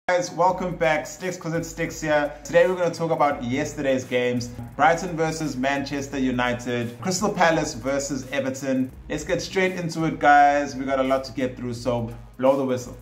Guys, welcome back. Sticks because it sticks here. Today we're going to talk about yesterday's games. Brighton versus Manchester United. Crystal Palace versus Everton. Let's get straight into it, guys. We got a lot to get through, so blow the whistle.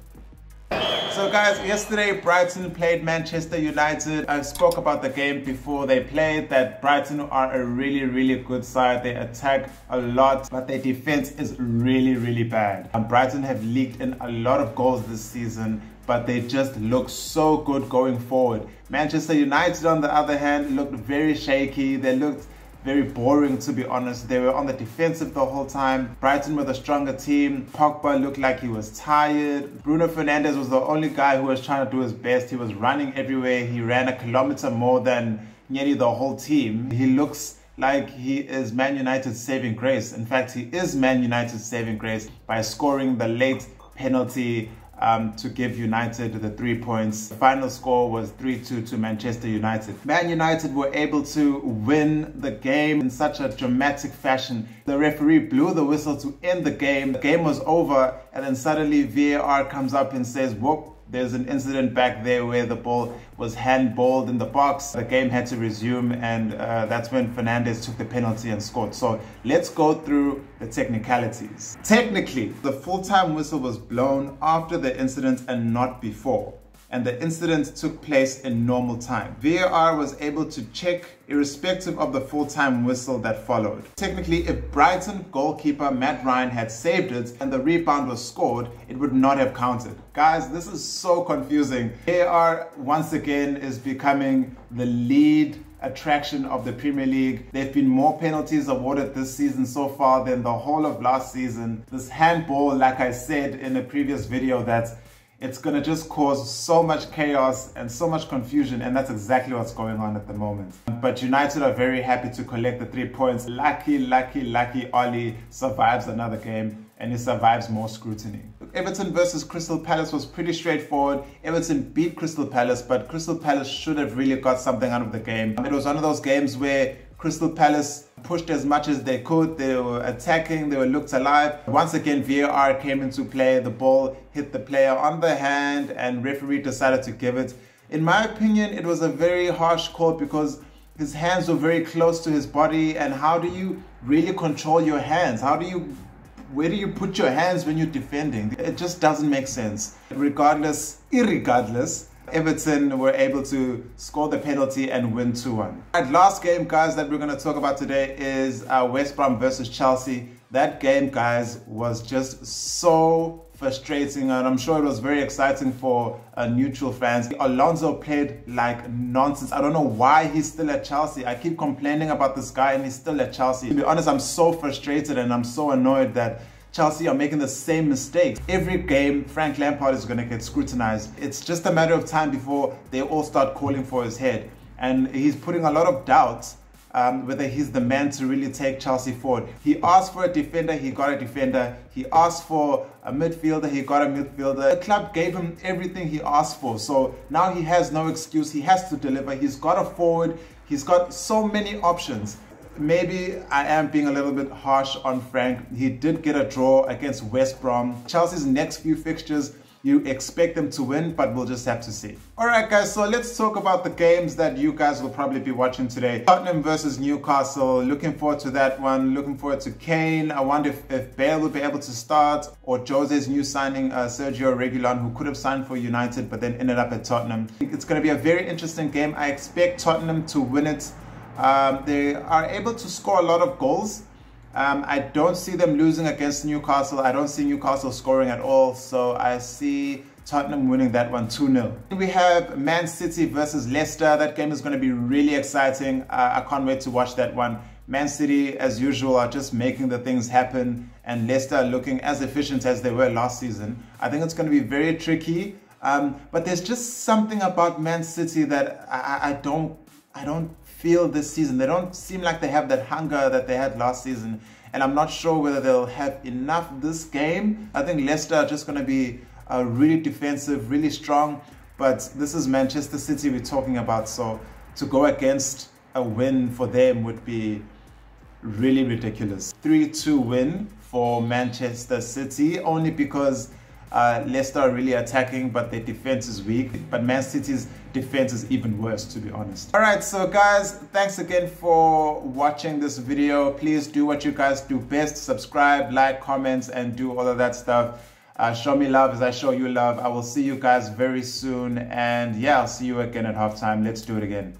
So guys, yesterday Brighton played Manchester United. I spoke about the game before they played, that Brighton are a really good side. They attack a lot, but their defense is really bad. And Brighton have leaked in a lot of goals this season, but they just look so good going forward. Manchester United, on the other hand, looked very shaky. They looked very boring, to be honest. They were on the defensive the whole time. Brighton were the stronger team. Pogba looked like he was tired. Bruno Fernandes was the only guy who was trying to do his best. He was running everywhere. He ran 1 kilometer more than nearly the whole team. He looks like he is Man United's saving grace. In fact, he is Man United's saving grace by scoring the late penalty to give United the 3 points. The final score was 3-2 to Manchester United. Man United were able to win the game in such a dramatic fashion. The referee blew the whistle to end the game. The game was over, and then suddenly VAR comes up and says, whoop, there's an incident back there where the ball was handballed in the box. The game had to resume, and that's when Fernandes took the penalty and scored. So let's go through the technicalities. Technically, the full-time whistle was blown after the incident and not before. And the incident took place in normal time. VAR was able to check irrespective of the full-time whistle that followed. Technically, if Brighton goalkeeper Matt Ryan had saved it and the rebound was scored, it would not have counted. Guys, this is so confusing. VAR once again is becoming the lead attraction of the Premier League. There have been more penalties awarded this season so far than the whole of last season. This handball, like I said in a previous video, that it's going to just cause so much chaos and so much confusion, and that's exactly what's going on at the moment. But United are very happy to collect the 3 points. Lucky Oli survives another game, and he survives more scrutiny. Everton versus Crystal Palace was pretty straightforward. Everton beat Crystal Palace, but Crystal Palace should have really got something out of the game. It was one of those games where Crystal Palace pushed as much as they could. They were attacking, they were looked alive. Once again, VAR came into play. The ball hit the player on the hand and referee decided to give it. In my opinion, it was a very harsh call because his hands were very close to his body. And how do you really control your hands? Where do you put your hands when you're defending? It just doesn't make sense. Irregardless, Everton were able to score the penalty and win 2-1. Right, last game, guys, that we're going to talk about today is West Brom versus Chelsea. That game, guys, was just so frustrating, and I'm sure it was very exciting for neutral fans. Alonso played like nonsense. I don't know why he's still at Chelsea. I keep complaining about this guy and he's still at Chelsea. To be honest, I'm so frustrated and I'm so annoyed that Chelsea are making the same mistakes. Every game, Frank Lampard is going to get scrutinized. It's just a matter of time before they all start calling for his head. And he's putting a lot of doubts whether he's the man to really take Chelsea forward. He asked for a defender, he got a defender. He asked for a midfielder, he got a midfielder. The club gave him everything he asked for. So now he has no excuse. He has to deliver. He's got a forward. He's got so many options. Maybe I am being a little bit harsh on Frank. He did get a draw against West Brom. Chelsea's next few fixtures, you expect them to win, but we'll just have to see. Alright guys, so let's talk about the games that you guys will probably be watching today. Tottenham versus Newcastle. Looking forward to that one. Looking forward to Kane. I wonder if Bale will be able to start, or Jose's new signing, Sergio Reguilon, who could have signed for United but then ended up at Tottenham. It's going to be a very interesting game. I expect Tottenham to win it. They are able to score a lot of goals. I don't see them losing against Newcastle. I don't see Newcastle scoring at all. So I see Tottenham winning that one 2-0. We have Man City versus Leicester. That game is going to be really exciting. I can't wait to watch that one. Man City, as usual, are just making the things happen. And Leicester looking as efficient as they were last season. I think it's going to be very tricky. But there's just something about Man City that I don't feel this season. They don't seem like they have that hunger that they had last season, and I'm not sure whether they'll have enough this game. I think Leicester are just going to be really defensive, really strong, but this is Manchester City we're talking about, so to go against a win for them would be really ridiculous. 3-2 win for Manchester City, only because Leicester are really attacking, but their defense is weak. But Man City's defense is even worse, to be honest. All right, so guys, thanks again for watching this video. Please do what you guys do best. Subscribe, like, comments, and do all of that stuff. Show me love as I show you love. I will see you guys very soon. And yeah, I'll see you again at halftime. Let's do it again.